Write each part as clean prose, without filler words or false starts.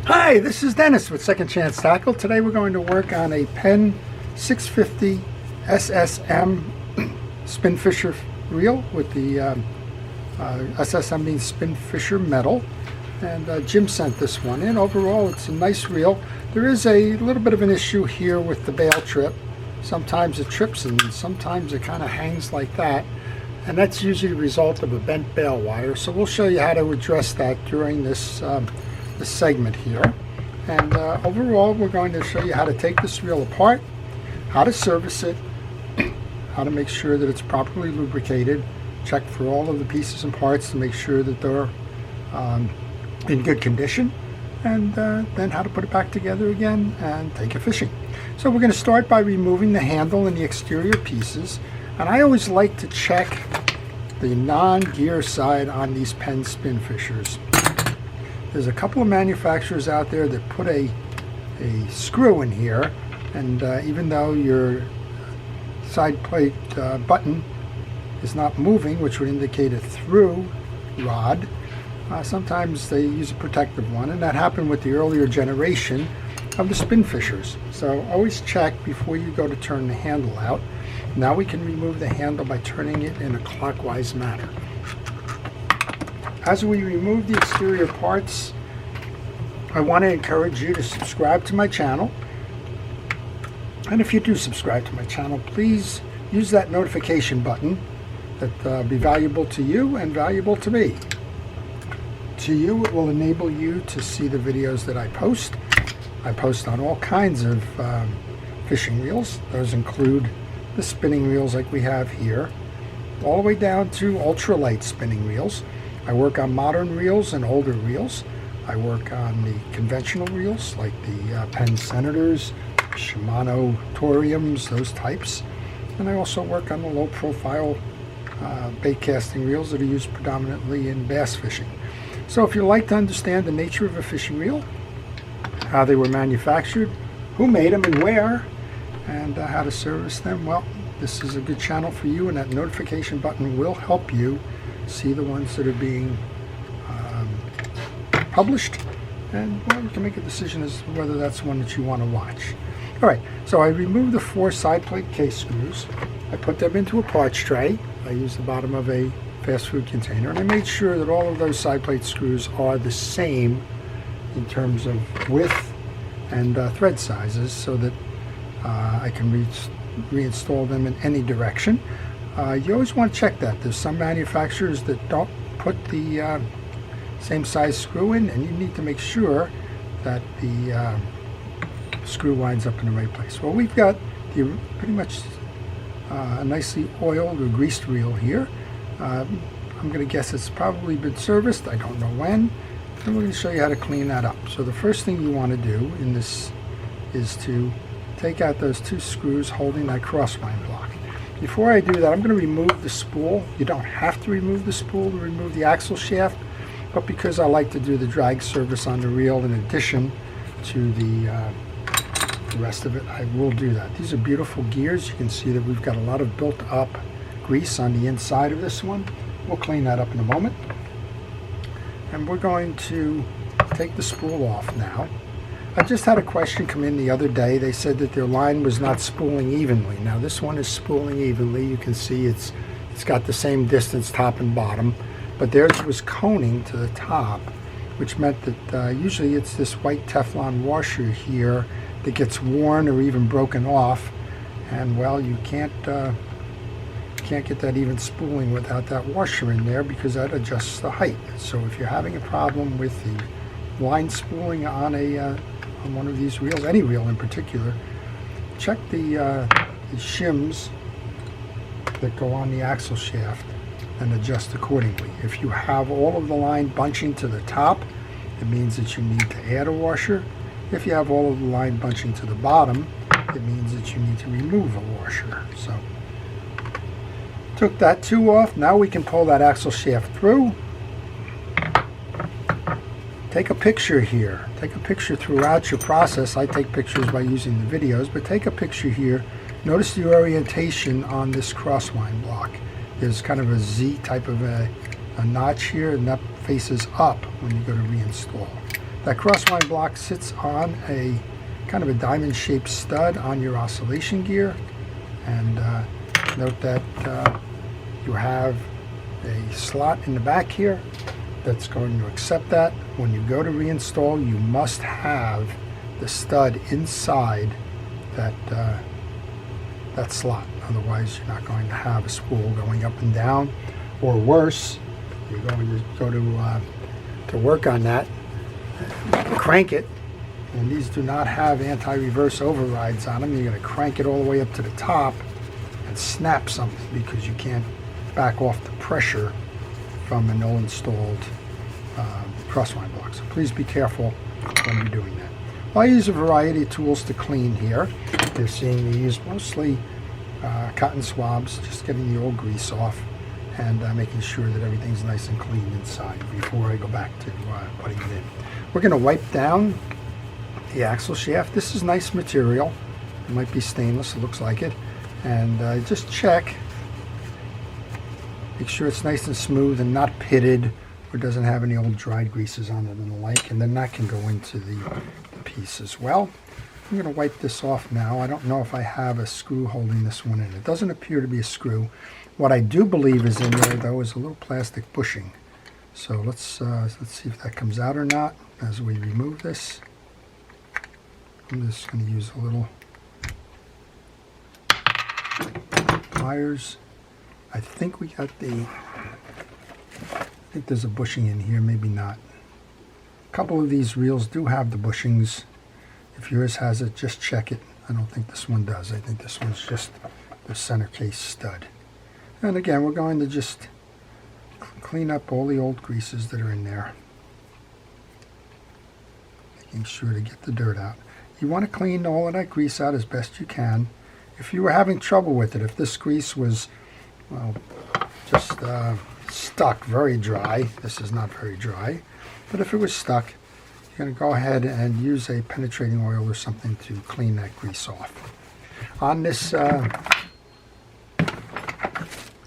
Hi, this is Dennis with Second Chance Tackle. Today we're going to work on a Penn 650 SSM SpinFisher reel with the SSM means SpinFisher metal. And Jim sent this one in. Overall, it's a nice reel. There is a little bit of an issue here with the bail trip. Sometimes it trips and sometimes it kind of hangs like that. And that's usually the result of a bent bail wire. So we'll show you how to address that during this segment here. And overall, we're going to show you how to take this reel apart, how to service it, how to make sure that it's properly lubricated, check for all of the pieces and parts to make sure that they're in good condition, and then how to put it back together again and take it fishing. So we're going to start by removing the handle and the exterior pieces. And I always like to check the non-gear side on these Penn SpinFishers. There's a couple of manufacturers out there that put a screw in here, and even though your side plate button is not moving, which would indicate a through rod, sometimes they use a protective one, and that happened with the earlier generation of the SpinFishers. So always check before you go to turn the handle out. Now we can remove the handle by turning it in a clockwise manner. As we remove the exterior parts, I want to encourage you to subscribe to my channel. And if you do subscribe to my channel, please use that notification button. That'll be valuable to you and valuable to me. To you, it will enable you to see the videos that I post. I post on all kinds of fishing reels. Those include the spinning reels like we have here, all the way down to ultralight spinning reels. I work on modern reels and older reels. I work on the conventional reels like the Penn Senators, Shimano Toriums, those types. And I also work on the low profile bait casting reels that are used predominantly in bass fishing. So if you'd like to understand the nature of a fishing reel, how they were manufactured, who made them and where, and how to service them, well, this is a good channel for you, and that notification button will help you see the ones that are being published, and well, you can make a decision as to whether that's one that you want to watch. All right, so I removed the 4 side plate case screws. I put them into a parts tray. I used the bottom of a fast food container, and I made sure that all of those side plate screws are the same in terms of width and thread sizes, so that I can reinstall them in any direction. You always want to check that. There's some manufacturers that don't put the same size screw in, and you need to make sure that the screw winds up in the right place. Well, we've got pretty much a nicely oiled or greased reel here. I'm going to guess it's probably been serviced. I don't know when. And we're going to show you how to clean that up. So the first thing you want to do in this is to take out those 2 screws holding that crosswind block. Before I do that, I'm going to remove the spool. You don't have to remove the spool to remove the axle shaft, but because I like to do the drag service on the reel in addition to the rest of it, I will do that. These are beautiful gears. You can see that we've got a lot of built up grease on the inside of this one. We'll clean that up in a moment. And we're going to take the spool off now. I just had a question come in the other day. They said that their line was not spooling evenly. Now this one is spooling evenly. You can see it's got the same distance top and bottom, but theirs was coning to the top, which meant that usually it's this white Teflon washer here that gets worn or even broken off, and well, you can't get that even spooling without that washer in there, because that adjusts the height. So if you're having a problem with the line spooling on on one of these reels, any reel in particular, check the shims that go on the axle shaft and adjust accordingly. If you have all of the line bunching to the top, it means that you need to add a washer. If you have all of the line bunching to the bottom, it means that you need to remove a washer. So took that 2 off. Now we can pull that axle shaft through. Take a picture here. Take a picture throughout your process. I take pictures by using the videos, but take a picture here. Notice the orientation on this crosswind block. There's kind of a Z type of a notch here, and that faces up when you go to reinstall. That crosswind block sits on a kind of a diamond-shaped stud on your oscillation gear, and note that you have a slot in the back here that's going to accept that. When you go to reinstall, you must have the stud inside that that slot. Otherwise, you're not going to have a spool going up and down, or worse, you're going to go to work on that, crank it, and these do not have anti-reverse overrides on them. You're going to crank it all the way up to the top and snap something because you can't back off the pressure from an installed crosswind block. So please be careful when you're doing that. I use a variety of tools to clean here. You're seeing me use mostly cotton swabs, just getting the old grease off and making sure that everything's nice and clean inside before I go back to putting it in. We're going to wipe down the axle shaft. This is nice material. It might be stainless, it looks like it. And just check. Make sure it's nice and smooth and not pitted or doesn't have any old dried greases on it and the like. And then that can go into the piece as well. I'm going to wipe this off now. I don't know if I have a screw holding this one in. It doesn't appear to be a screw. What I do believe is in there, though, is a little plastic bushing. So let's see if that comes out or not as we remove this. I'm just going to use a little pliers. I think we got I think there's a bushing in here, maybe not. A couple of these reels do have the bushings. If yours has it, just check it. I don't think this one does. I think this one's just the center case stud. And again, we're going to just clean up all the old greases that are in there, making sure to get the dirt out. You want to clean all of that grease out as best you can. If you were having trouble with it, if this grease was, well, just stuck, very dry, this is not very dry, but if it was stuck, you're going to go ahead and use a penetrating oil or something to clean that grease off. On this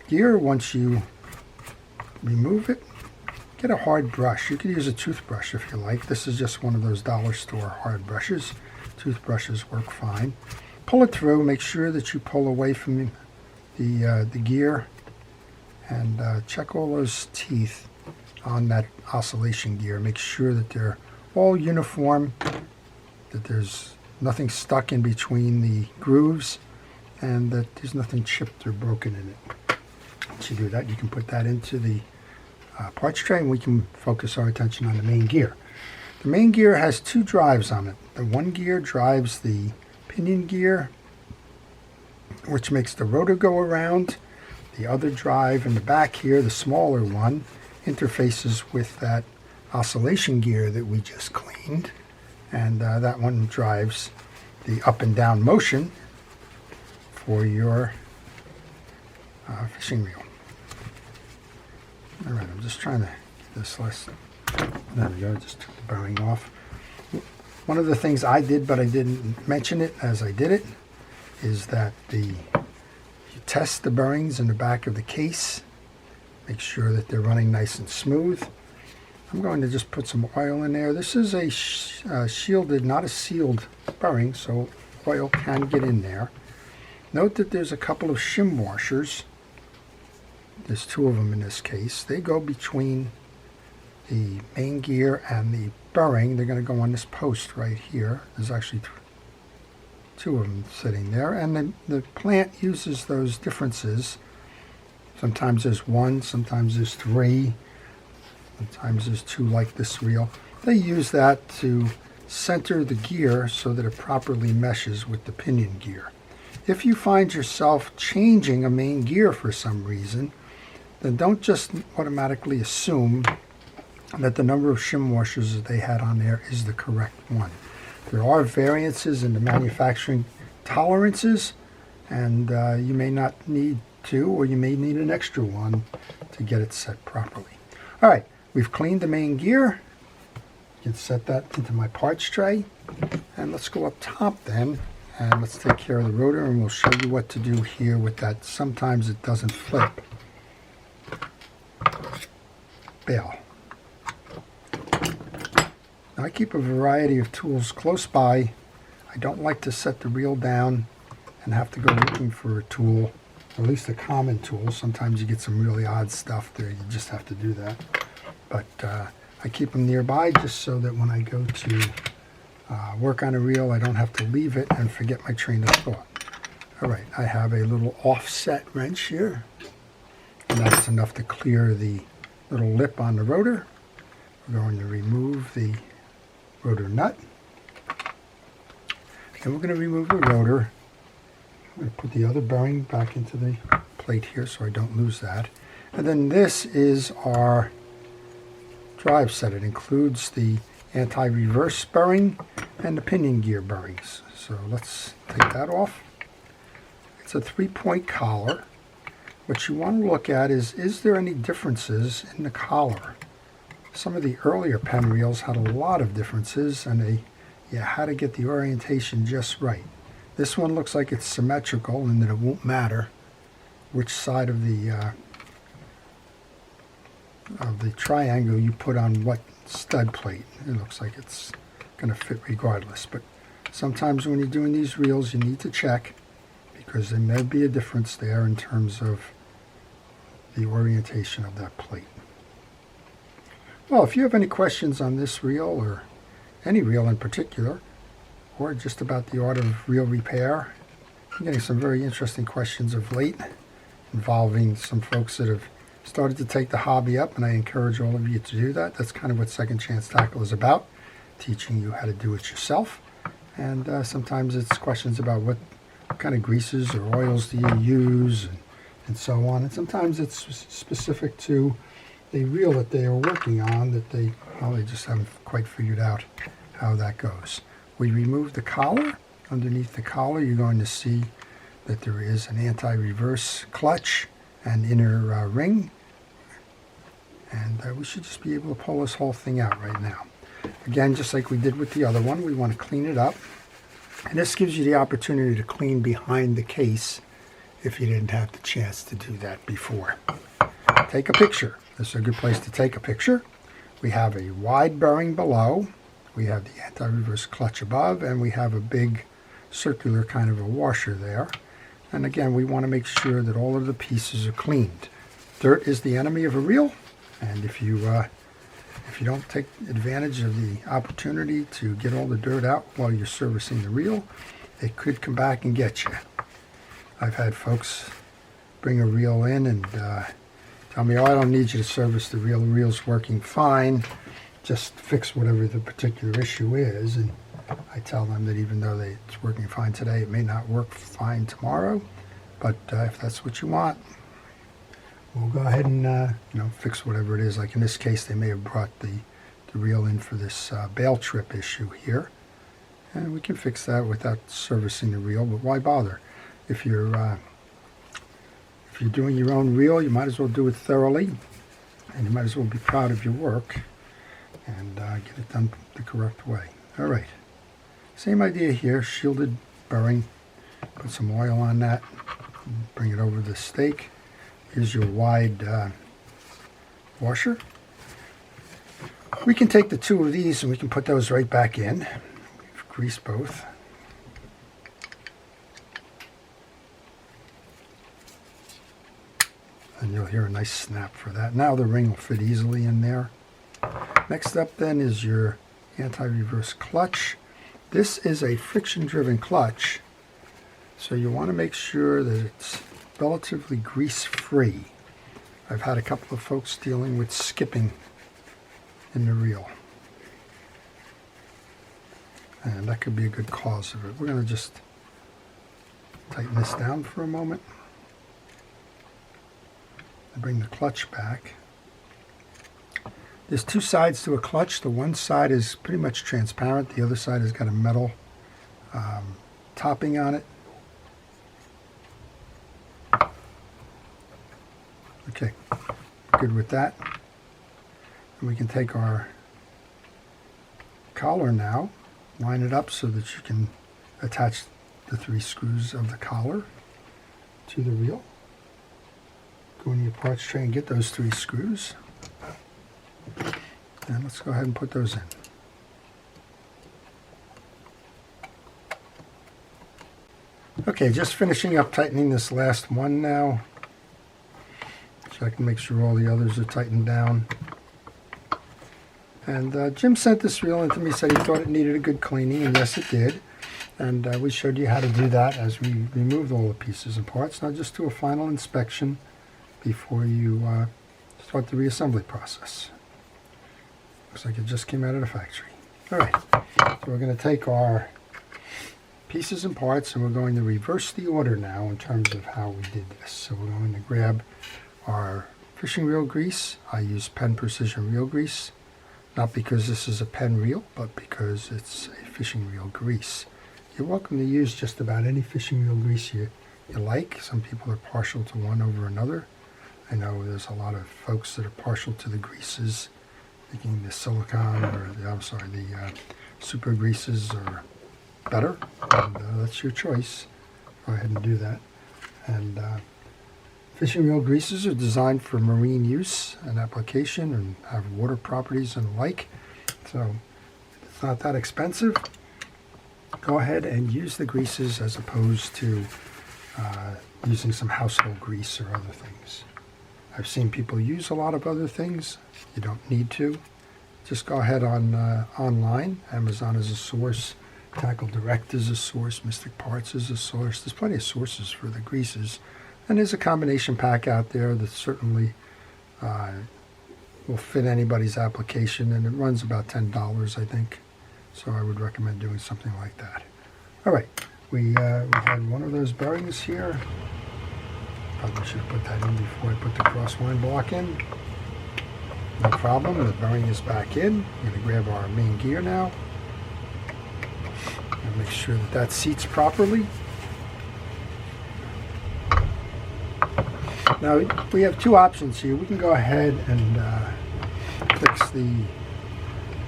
gear, once you remove it, get a hard brush. You could use a toothbrush if you like. This is just one of those dollar store hard brushes. Toothbrushes work fine. Pull it through. Make sure that you pull away from the gear, and check all those teeth on that oscillation gear. Make sure that they're all uniform, that there's nothing stuck in between the grooves, and that there's nothing chipped or broken in it. Once you do that, you can put that into the parts tray, and we can focus our attention on the main gear. The main gear has two drives on it. The one gear drives the pinion gear, which makes the rotor go around. The other drive in the back here, the smaller one, interfaces with that oscillation gear that we just cleaned, and that one drives the up and down motion for your fishing reel. All right, I'm just trying to get this less. There we go, just took the bearing off. One of the things I did, but I didn't mention it as I did it, is that you test the bearings in the back of the case. Make sure that they're running nice and smooth. I'm going to just put some oil in there. This is a shielded, not a sealed bearing, so oil can get in there. Note that there's a couple of shim washers. There's two of them in this case. They go between the main gear and the bearing. They're going to go on this post right here. There's actually two of them sitting there, and the plant uses those differences. Sometimes there's one, sometimes there's three, sometimes there's two like this reel. They use that to center the gear so that it properly meshes with the pinion gear. If you find yourself changing a main gear for some reason, then don't just automatically assume that the number of shim washers that they had on there is the correct one. There are variances in the manufacturing tolerances, and you may not need two, or you may need an extra one to get it set properly. All right, we've cleaned the main gear. You can set that into my parts tray, and let's go up top then, and let's take care of the rotor, and we'll show you what to do here with that. Sometimes it doesn't flip. Bail. Now, I keep a variety of tools close by. I don't like to set the reel down and have to go looking for a tool, or at least a common tool. Sometimes you get some really odd stuff there. You just have to do that. But I keep them nearby just so that when I go to work on a reel, I don't have to leave it and forget my train of thought. All right, I have a little offset wrench here, and that's enough to clear the little lip on the rotor. We're going to remove the rotor nut, and we're going to remove the rotor. I'm going to put the other bearing back into the plate here so I don't lose that. And then this is our drive set. It includes the anti-reverse bearing and the pinion gear bearings. So let's take that off. It's a 3-point collar. What you want to look at is there any differences in the collar? Some of the earlier Penn reels had a lot of differences, and you had to get the orientation just right. This one looks like it's symmetrical and that it won't matter which side of the triangle you put on what stud plate. It looks like it's going to fit regardless, but sometimes when you're doing these reels you need to check, because there may be a difference there in terms of the orientation of that plate. Well, if you have any questions on this reel, or any reel in particular, or just about the art of reel repair, I'm getting some very interesting questions of late involving some folks that have started to take the hobby up, and I encourage all of you to do that. That's kind of what Second Chance Tackle is about, teaching you how to do it yourself. And sometimes it's questions about what kind of greases or oils do you use, and so on. And sometimes it's specific to a reel that they are working on that they just haven't quite figured out how that goes. We remove the collar. Underneath the collar, you're going to see that there is an anti-reverse clutch and inner ring. And we should just be able to pull this whole thing out right now. Again, just like we did with the other one, we want to clean it up. And this gives you the opportunity to clean behind the case if you didn't have the chance to do that before. Take a picture. This is a good place to take a picture. We have a wide bearing below. We have the anti-reverse clutch above, and we have a big circular kind of a washer there. And again, we want to make sure that all of the pieces are cleaned. Dirt is the enemy of a reel, and if you don't take advantage of the opportunity to get all the dirt out while you're servicing the reel, it could come back and get you. I've had folks bring a reel in and tell me, oh, I don't need you to service the reel. The reel's working fine. Just fix whatever the particular issue is. And I tell them that even though it's working fine today, it may not work fine tomorrow. But if that's what you want, we'll go ahead and fix whatever it is. Like in this case, they may have brought the reel in for this bail trip issue here, and we can fix that without servicing the reel. But why bother? If you're doing your own reel, you might as well do it thoroughly, and you might as well be proud of your work and get it done the correct way. All right, same idea here. Shielded bearing. Put some oil on that. Bring it over the stake. Here's your wide washer. We can take the two of these and we can put those right back in. We've greased both. And you'll hear a nice snap for that. Now the ring will fit easily in there. Next up then is your anti-reverse clutch. This is a friction-driven clutch, so you want to make sure that it's relatively grease-free. I've had a couple of folks dealing with skipping in the reel, and that could be a good cause of it. We're going to just tighten this down for a moment and bring the clutch back. There's two sides to a clutch. The one side is pretty much transparent. The other side has got a metal topping on it. Okay, good with that. And we can take our collar now, line it up so that you can attach the 3 screws of the collar to the reel. Go in your parts tray and get those 3 screws. And let's go ahead and put those in. Okay, just finishing up tightening this last one now. Check and make sure all the others are tightened down. And Jim sent this reel in to me, said he thought it needed a good cleaning, and yes it did. And we showed you how to do that as we removed all the pieces and parts. Now just do a final inspection before you start the reassembly process. Looks like it just came out of the factory. Alright, so we're going to take our pieces and parts and we're going to reverse the order now in terms of how we did this. So we're going to grab our fishing reel grease. I use Penn Precision reel grease, not because this is a Penn reel, but because it's a fishing reel grease. You're welcome to use just about any fishing reel grease you like. Some people are partial to one over another. I know there's a lot of folks that are partial to the greases, thinking the silicone or the super greases are better. And, that's your choice. Go ahead and do that. And fishing reel greases are designed for marine use and application and have water properties and the like. So it's not that expensive. Go ahead and use the greases as opposed to using some household grease or other things. I've seen people use a lot of other things. You don't need to. Just go ahead on online. Amazon is a source. Tackle Direct is a source. Mystic Parts is a source. There's plenty of sources for the greases. And there's a combination pack out there that certainly will fit anybody's application. And it runs about $10, I think. So I would recommend doing something like that. All right. We had one of those bearings here. Probably should have put that in before I put the crosswind block in. No problem, the bearing is back in. I'm going to grab our main gear now and make sure that that seats properly. Now we have two options here. We can go ahead and fix the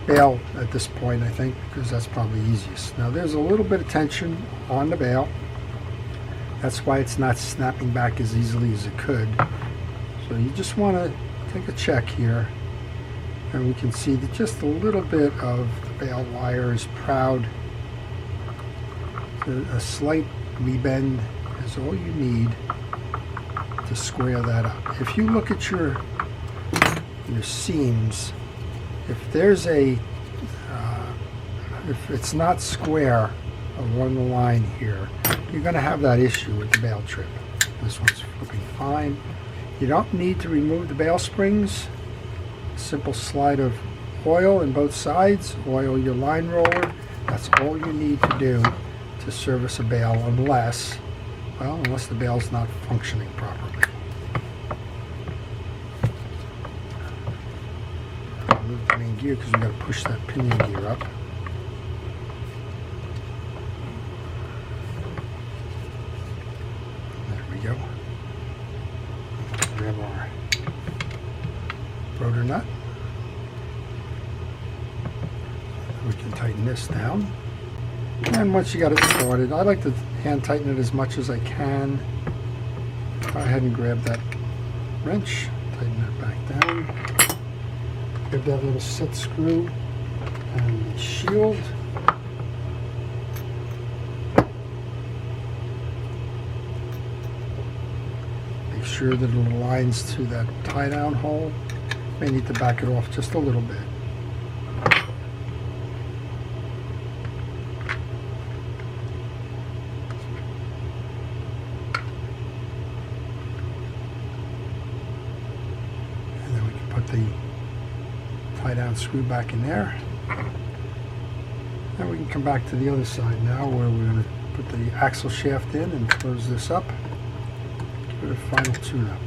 bail at this point, I think, because that's probably easiest. Now there's a little bit of tension on the bail. That's why it's not snapping back as easily as it could. So you just want to take a check here, and we can see that just a little bit of the bail wire is proud. A slight rebend is all you need to square that up. If you look at your seams, if there's if it's not square along the line here, you're going to have that issue with the bail trip. This one's flipping fine. You don't need to remove the bail springs. Simple slide of oil in both sides. Oil your line roller. That's all you need to do to service a bail, unless the bail's not functioning properly. I'll move the main gear because we've got to push that pinion gear up. Go. Grab our rotor nut. We can tighten this down. And once you got it started, I like to hand tighten it as much as I can. Go ahead and grab that wrench, tighten that back down. Grab that little set screw and the shield. Sure that it aligns to that tie down hole. May need to back it off just a little bit. And then we can put the tie down screw back in there. Then we can come back to the other side now, where we're going to put the axle shaft in and close this up. For a final tune-up.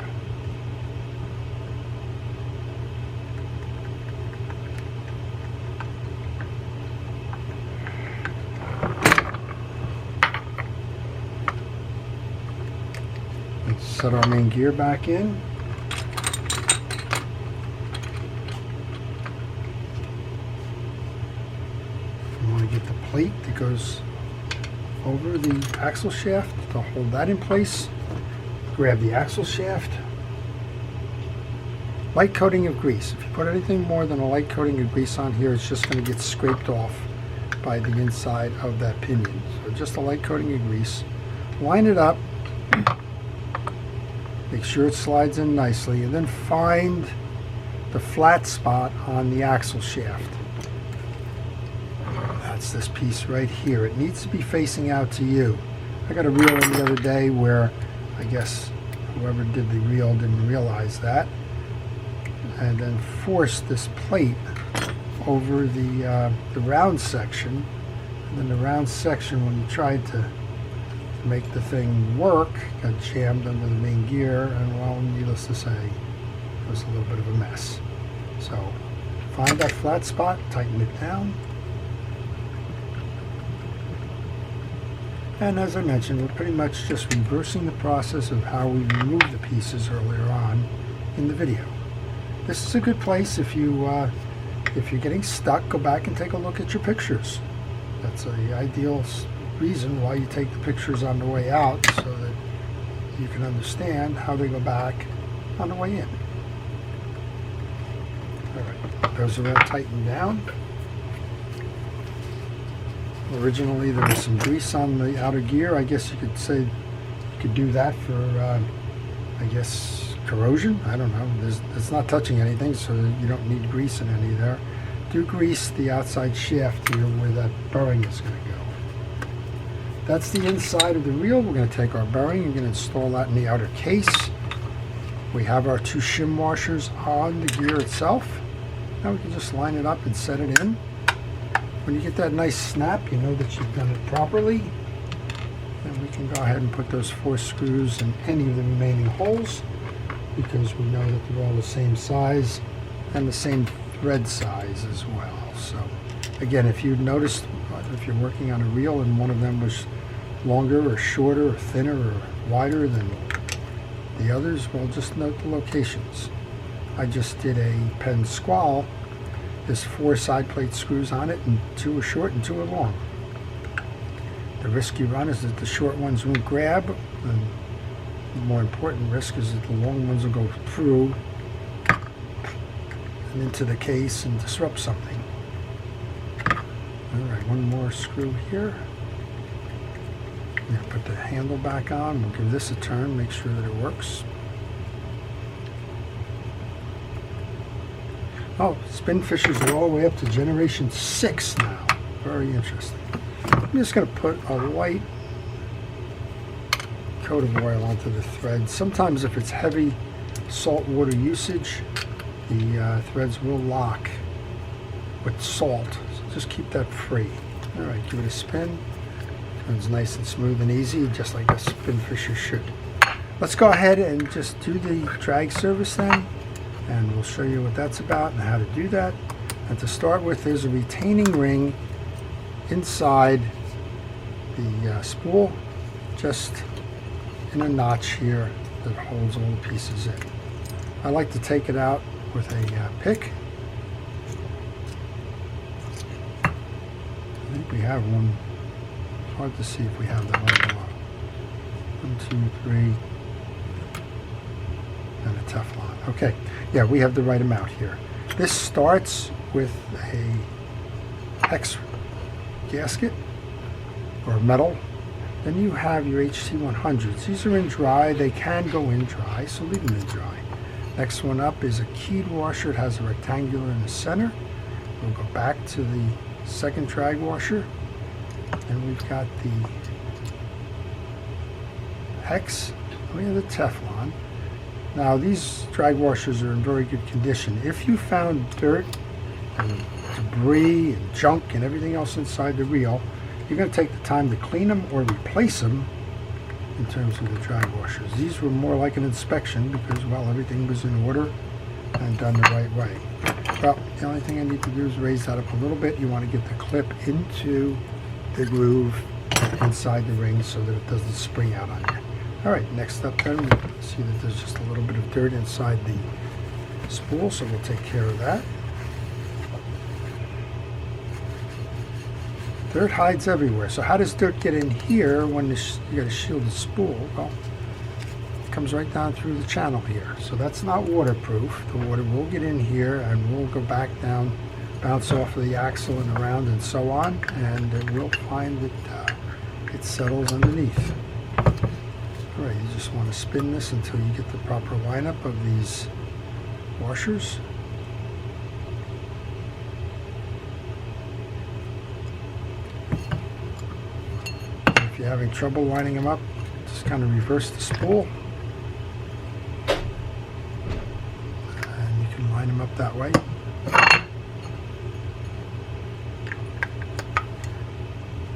Let's set our main gear back in. You want to get the plate that goes over the axle shaft to hold that in place. Grab the axle shaft. Light coating of grease. If you put anything more than a light coating of grease on here, it's just going to get scraped off by the inside of that pinion. So just a light coating of grease. line it up, make sure it slides in nicely, and then find the flat spot on the axle shaft. That's this piece right here. It needs to be facing out to you. I got a reel in the other day where I guess whoever did the reel didn't realize that, and then forced this plate over the round section, and then the round section, when you tried to make the thing work, got jammed under the main gear, and well, needless to say, it was a little bit of a mess. So find that flat spot, tighten it down, and as I mentioned, we're pretty much just reversing the process of how we removed the pieces earlier on in the video. This is a good place if you're getting stuck, go back and take a look at your pictures. That's the ideal reason why you take the pictures on the way out, so that you can understand how they go back on the way in. Alright, those are all tightened down. Originally there was some grease on the outer gear. I guess you could say you could do that for, I guess, corrosion. I don't know. It's not touching anything, so you don't need grease in any there. Do grease the outside shaft here where that bearing is going to go. That's the inside of the reel. We're going to take our bearing and going to install that in the outer case. We have our 2 shim washers on the gear itself. Now we can just line it up and set it in. When you get that nice snap, you know that you've done it properly. And we can go ahead and put those 4 screws in any of the remaining holes, because we know that they're all the same size and the same thread size as well. So again, if you noticed, if you're working on a reel and one of them was longer or shorter or thinner or wider than the others, well, just note the locations. I just did a Penn Squall. There's 4 side plate screws on it, and 2 are short and 2 are long. The risk you run is that the short ones won't grab, and the more important risk is that the long ones will go through and into the case and disrupt something. Alright, 1 more screw here. I'm going to put the handle back on. We'll give this a turn, make sure that it works. Oh, SpinFishers are all the way up to generation 6 now. Very interesting. I'm just going to put a light coat of oil onto the thread. Sometimes if it's heavy salt water usage, the threads will lock with salt. So just keep that free. Alright, give it a spin. Turns nice and smooth and easy, just like a SpinFisher should. Let's go ahead and just do the drag service then, and we'll show you what that's about and how to do that. And to start with, there's a retaining ring inside the spool, just in a notch here that holds all the pieces in. I like to take it out with a pick. I think we have one. It's hard to see if we have that one below. 1, 2, 3, and a Teflon. Okay, yeah, we have the right amount here. This starts with a hex gasket or metal. Then you have your HT100s. These are in dry. They can go in dry, so leave them in dry. Next one up is a keyed washer. It has a rectangular in the center. We'll go back to the second drag washer, and we've got the hex. We have the Teflon. Now these drag washers are in very good condition. If you found dirt and debris and junk and everything else inside the reel, you're going to take the time to clean them or replace them in terms of the drag washers. These were more like an inspection because, well, everything was in order and done the right way. Well, the only thing I need to do is raise that up a little bit. You want to get the clip into the groove inside the ring so that it doesn't spring out on you. Alright, next up then, we see that there's just a little bit of dirt inside the spool, so we'll take care of that. Dirt hides everywhere. So how does dirt get in here when you got a shielded spool? Well, it comes right down through the channel here. So that's not waterproof. The water will get in here and will go back down, bounce off of the axle and around and so on, and it will find that it settles underneath. Alright, you just want to spin this until you get the proper lineup of these washers. If you're having trouble lining them up, just kind of reverse the spool. And you can line them up that way.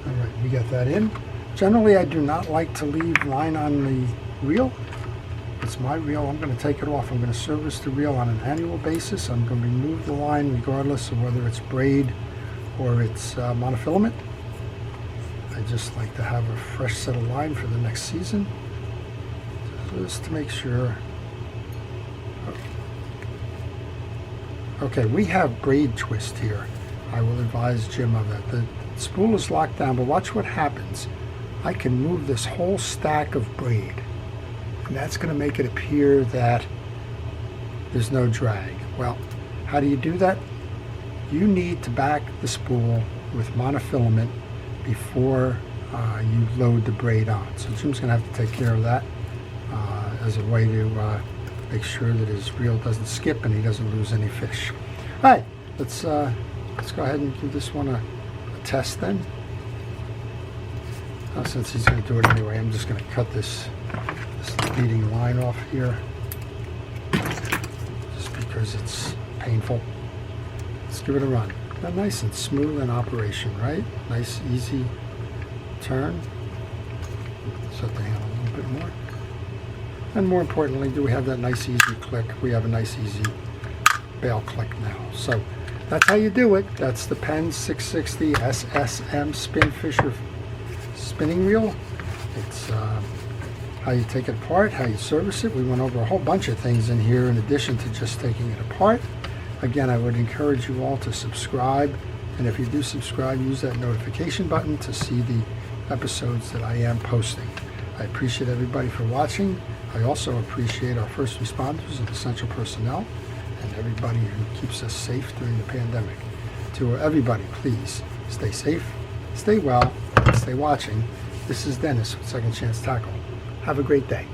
Alright, we got that in. Generally, I do not like to leave line on the reel. It's my reel. I'm going to take it off. I'm going to service the reel on an annual basis. I'm going to remove the line regardless of whether it's braid or it's monofilament. I just like to have a fresh set of line for the next season, just to make sure. Okay, we have braid twist here. I will advise Jim of that. The spool is locked down, but watch what happens. I can move this whole stack of braid, and that's going to make it appear that there's no drag. Well, how do you do that? You need to back the spool with monofilament before you load the braid on. So Jim's going to have to take care of that as a way to make sure that his reel doesn't skip and he doesn't lose any fish. All right, let's go ahead and give this one a test then. Since he's going to do it anyway, I'm just going to cut this leading line off here, just because it's painful. Let's give it a run. Got nice and smooth in operation, right? Nice, easy turn. Set the handle a little bit more. And more importantly, do we have that nice, easy click? We have a nice, easy bail click now. So that's how you do it. That's the Penn 660 SSM SpinFisher spinning reel. It's how you take it apart, how you service it. We went over a whole bunch of things in here in addition to just taking it apart. Again, I would encourage you all to subscribe, and if you do subscribe, use that notification button to see the episodes that I am posting. I appreciate everybody for watching. I also appreciate our first responders and essential personnel and everybody who keeps us safe during the pandemic. To everybody, please stay safe, stay well, and stay watching. This is Dennis with Second Chance Tackle. Have a great day.